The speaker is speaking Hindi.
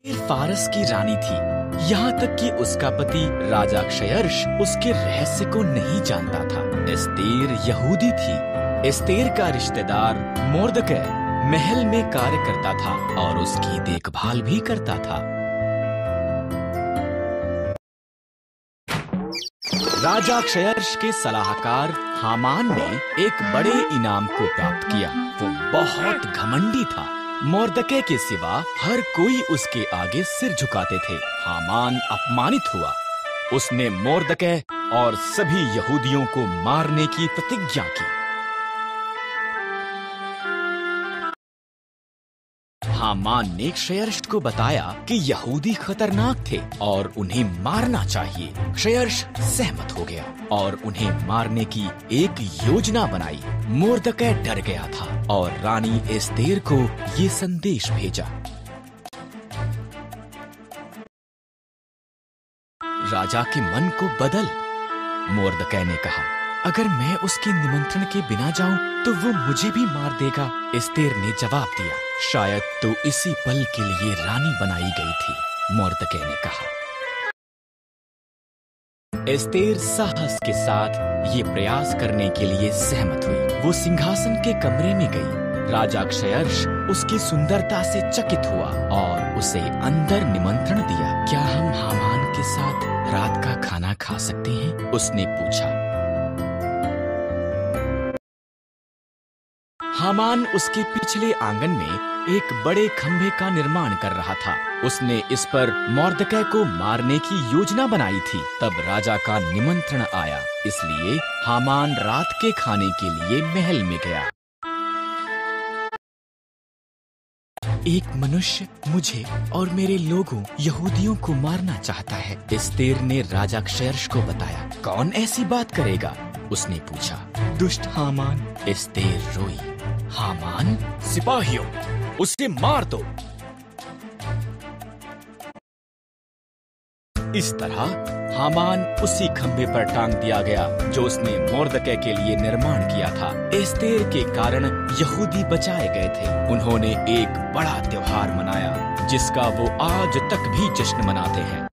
फारस की रानी थी, यहाँ तक कि उसका पति राजा क्षयर्ष उसके रहस्य को नहीं जानता था। एस्तेर यहूदी थी। एस्तेर का रिश्तेदार मोर्दकै महल में कार्य करता था और उसकी देखभाल भी करता था। राजा क्षयर्ष के सलाहकार हामान ने एक बड़े इनाम को प्राप्त किया। वो बहुत घमंडी था। मोर्दकै के सिवा हर कोई उसके आगे सिर झुकाते थे। हामान अपमानित हुआ। उसने मोर्दकै और सभी यहूदियों को मारने की प्रतिज्ञा की। हामान ने क्षयर्ष को बताया कि यहूदी खतरनाक थे और उन्हें मारना चाहिए। क्षयर्ष सहमत हो गया और उन्हें मारने की एक योजना बनाई। मोर्दकै डर गया था और रानी एस्तेर को ये संदेश भेजा। राजा के मन को बदल। मोर्दकै ने कहा, अगर मैं उसके निमंत्रण के बिना जाऊं तो वो मुझे भी मार देगा। एस्तेर ने जवाब दिया, शायद तो इसी पल के लिए रानी बनाई गई थी। मोर्दकै ने कहा। एस्तेर साहस के साथ ये प्रयास करने के लिए सहमत हुई। वो सिंहासन के कमरे में गई। राजा क्षयर्ष उसकी सुंदरता से चकित हुआ और उसे अंदर निमंत्रण दिया। क्या हम हामान के साथ रात का खाना खा सकते हैं? उसने पूछा। हामान उसके पिछले आंगन में एक बड़े खंभे का निर्माण कर रहा था। उसने इस पर मोर्दकै को मारने की योजना बनाई थी। तब राजा का निमंत्रण आया, इसलिए हामान रात के खाने के लिए महल में गया। एक मनुष्य मुझे और मेरे लोगों यहूदियों को मारना चाहता है, एस्तेर ने राजा क्षयर्ष को बताया। कौन ऐसी बात करेगा? उसने पूछा। दुष्ट हामान। एस्तेर रोई। हामान, सिपाहियों, उसे मार दो। इस तरह हामान उसी खंभे पर टांग दिया गया जो उसने मोर्दकै के लिए निर्माण किया था। एस्तेर के कारण यहूदी बचाए गए थे। उन्होंने एक बड़ा त्योहार मनाया जिसका वो आज तक भी जश्न मनाते हैं।